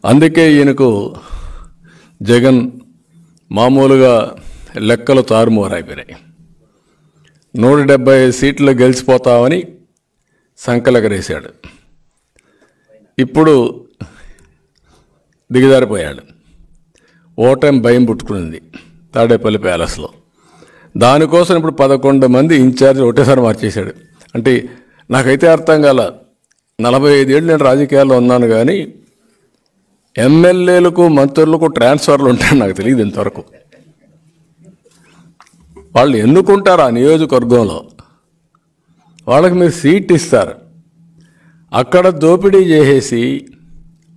అందుకే ఈయనకు జగన్ మామూలుగా లెక్కలు తారుమారైపోయినాయి. 175 సీట్లు గెలిచిపోతామని సంకలకరేశాడు. ఇప్పుడు దిగజారిపోయాడు. ఓటమి భయం పుట్టుకునింది తాడేపల్లి ప్యాలెస్లో. దానికోసం ఇప్పుడు 11 మంది ఇన్ఛార్జ్ ఒకటేసారి మార్చేశాడు. అంటే నాకైతే అర్థం కాల. 45 ఏళ్ళు నేను రాజకీయాల్లో ఉన్నాను, కానీ ఎమ్మెల్యేలకు మంత్రులకు ట్రాన్స్ఫర్లు ఉంటాయని నాకు తెలియదు ఇంతవరకు. వాళ్ళు ఎన్నుకుంటారు ఆ నియోజకవర్గంలో, వాళ్ళకి మీరు సీట్ ఇస్తారు. అక్కడ దోపిడీ చేసేసి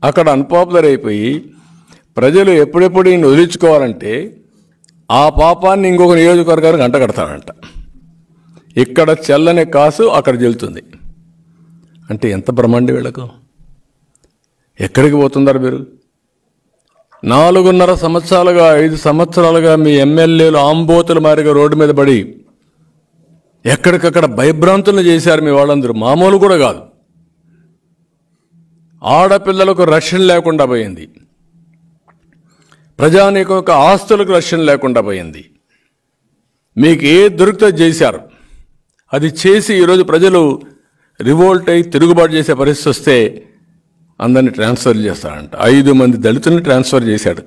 అక్కడ అన్పాపులర్ అయిపోయి ప్రజలు ఎప్పుడెప్పుడు ఈయన వదిలించుకోవాలంటే ఆ పాపాన్ని ఇంకొక నియోజకవర్గానికి అంటగడతాడంట. ఇక్కడ చెల్లని కాసు అక్కడ చెల్లుతుంది. అంటే ఎంత బ్రహ్మాండి వీళ్ళకు. ఎక్కడికి పోతున్నారు మీరు? 4.5 సంవత్సరాలుగా 5 సంవత్సరాలుగా మీ ఎమ్మెల్యేలు ఆంబోతుల మారిగా రోడ్డు మీద పడి ఎక్కడికక్కడ భయభ్రాంతులను చేశారు మీ వాళ్ళందరూ. మామూలు కూడా కాదు. ఆడపిల్లలకు రక్షణ లేకుండా పోయింది, ప్రజానీకం యొక్క ఆస్తులకు రక్షణ లేకుండా పోయింది. మీకు ఏ దొరికితే చేశారు. అది చేసి ఈరోజు ప్రజలు రివోల్ట్ అయి తిరుగుబాటు చేసే పరిస్థితి వస్తే అందరినీ ట్రాన్స్ఫర్ చేస్తాడంట. 5 మంది దళితుల్ని ట్రాన్స్ఫర్ చేశాడు.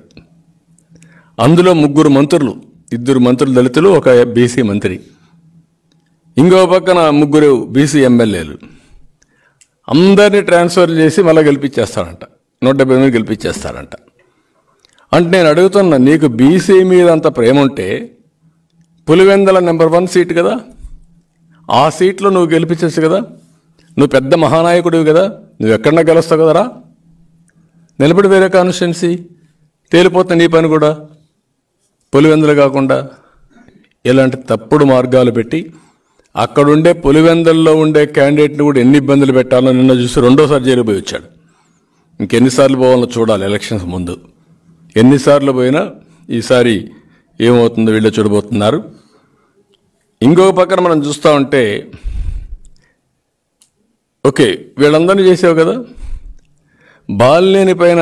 అందులో 3 మంత్రులు, 2 మంత్రులు దళితులు, ఒక బీసీ మంత్రి, ఇంకో పక్కన 3 బీసీ ఎమ్మెల్యేలు. అందరినీ ట్రాన్స్ఫర్ చేసి మళ్ళీ గెలిపించేస్తాడంట. 170 మంది గెలిపించేస్తాడంట. అంటే నేను అడుగుతున్నా, నీకు బీసీ మీద అంత ప్రేమ ఉంటే పులివెందల నెంబర్ 1 సీట్ కదా, ఆ సీట్లో నువ్వు గెలిపించచ్చు కదా. నువ్వు పెద్ద మహానాయకుడివి కదా, నువ్వు ఎక్కడన్నా గెలుస్తావు కదరా. నిలబడి వేరే కాన్స్టిట్యున్సీ తేలిపోతుంది నీ పని కూడా. పులివెందులు కాకుండా ఇలాంటి తప్పుడు మార్గాలు పెట్టి అక్కడుండే పులివెందుల్లో ఉండే క్యాండిడేట్ని కూడా ఎన్ని ఇబ్బందులు పెట్టాలో నిన్న చూసి 2వ జైలు పోయి వచ్చాడు. ఇంకెన్నిసార్లు పోవాలో చూడాలి. ఎలక్షన్స్ ముందు ఎన్నిసార్లు పోయినా ఈసారి ఏమవుతుందో వీళ్ళు చూడబోతున్నారు. ఇంకొక పక్కన మనం చూస్తూ ఉంటే, ఓకే వీళ్ళందరినీ చేసావు కదా, బాలినేని పైన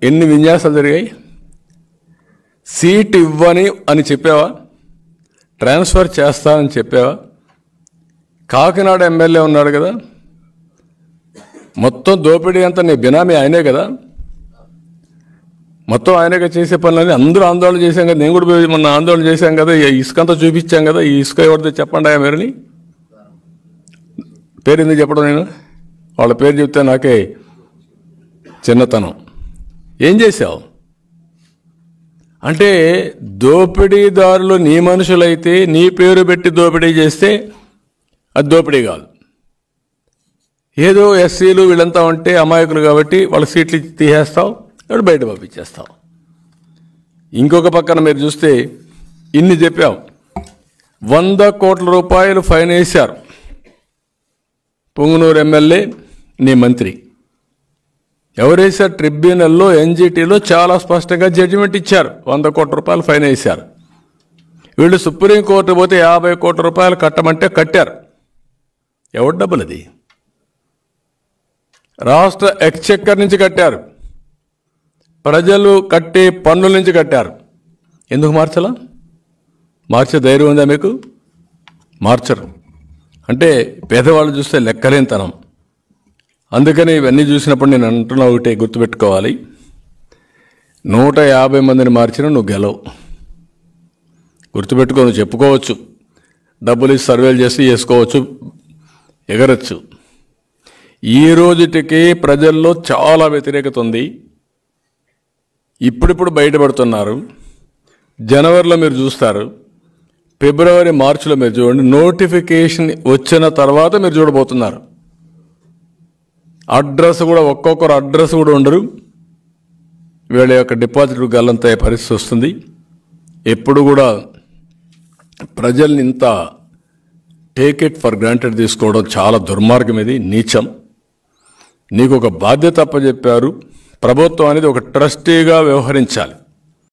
ఎన్ని విన్యాసాలు జరిగాయి. సీట్ ఇవ్వని అని చెప్పావా? ట్రాన్స్ఫర్ చేస్తా అని చెప్పావా? కాకినాడ ఎమ్మెల్యే ఉన్నాడు కదా, మొత్తం దోపిడీ అంతా నీ బినామీ ఆయనే కదా, మొత్తం ఆయనగా చేసే పనులని అందరూ ఆందోళన చేశాం కదా. నేను కూడా మొన్న ఆందోళన చేశాం కదా, ఇసుకంతా చూపించాం కదా. ఈ ఇసుక ఎవరితో చెప్పండి ఆ మీరుని. పేరు ఎందుకు చెప్పడం, నేను వాళ్ళ పేరు చెప్తే నాకే చిన్నతనం. ఏం చేశావు అంటే, దోపిడీదారులు నీ మనుషులైతే నీ పేరు పెట్టి దోపిడీ చేస్తే అది దోపిడీ కాదు. ఏదో ఎస్సీలు వీళ్ళంతా ఉంటే అమాయకులు కాబట్టి వాళ్ళ సీట్లు తీసేస్తావు, అక్కడ బయట పంపించేస్తావు. ఇంకొక పక్కన మీరు చూస్తే ఇన్ని చెప్పావు. 100 కోట్ల రూపాయలు ఫైన్ వేశారు పొంగునూరు ఎమ్మెల్యే నీ మంత్రి. ఎవరేశారు? ట్రిబ్యునల్లో ఎన్జిటీలో చాలా స్పష్టంగా జడ్జిమెంట్ ఇచ్చారు. 100 కోట్ల రూపాయలు ఫైన్ వేశారు. వీళ్ళు సుప్రీంకోర్టు పోతే 50 కోట్ల రూపాయలు కట్టమంటే కట్టారు. ఎవరి డబ్బులు అది? రాష్ట్ర ఎక్స్చెక్కర్ నుంచి కట్టారు, ప్రజలు కట్టే పన్నుల నుంచి కట్టారు. ఎందుకు మార్చలా? మార్చే ధైర్యం ఉందా మీకు? మార్చరు. అంటే పేదవాళ్ళు చూస్తే లెక్కలేనితనం. అందుకని ఇవన్నీ చూసినప్పుడు నేను అంటున్నా ఒకటే గుర్తుపెట్టుకోవాలి, 150 మందిని మార్చినా నువ్వు గెలవు. గుర్తుపెట్టుకో. నువ్వు చెప్పుకోవచ్చు, డబ్బులు ఇచ్చి సర్వేలు చేసి చేసుకోవచ్చు, ఎగరచ్చు. ఈ రోజుటికి ప్రజల్లో చాలా వ్యతిరేకత ఉంది. ఇప్పుడిప్పుడు బయటపడుతున్నారు. జనవరిలో మీరు చూస్తారు, ఫిబ్రవరి మార్చిలో మీరు చూడండి. నోటిఫికేషన్ వచ్చిన తర్వాత మీరు చూడబోతున్నారు. అడ్రస్ కూడా, ఒక్కొక్కరు అడ్రస్ కూడా ఉండరు. వీళ్ళ యొక్క డిపాజిట్ గల్లంత పరిస్థితి వస్తుంది. ఎప్పుడు కూడా ప్రజల్ని ఇంత టేక్ ఇట్ ఫర్ గ్రాంటెడ్ తీసుకోవడం చాలా దుర్మార్గం. ఇది నీచం. నీకు ఒక బాధ్యత అప్పచెప్పారు. ప్రభుత్వం అనేది ఒక ట్రస్టీగా వ్యవహరించాలి.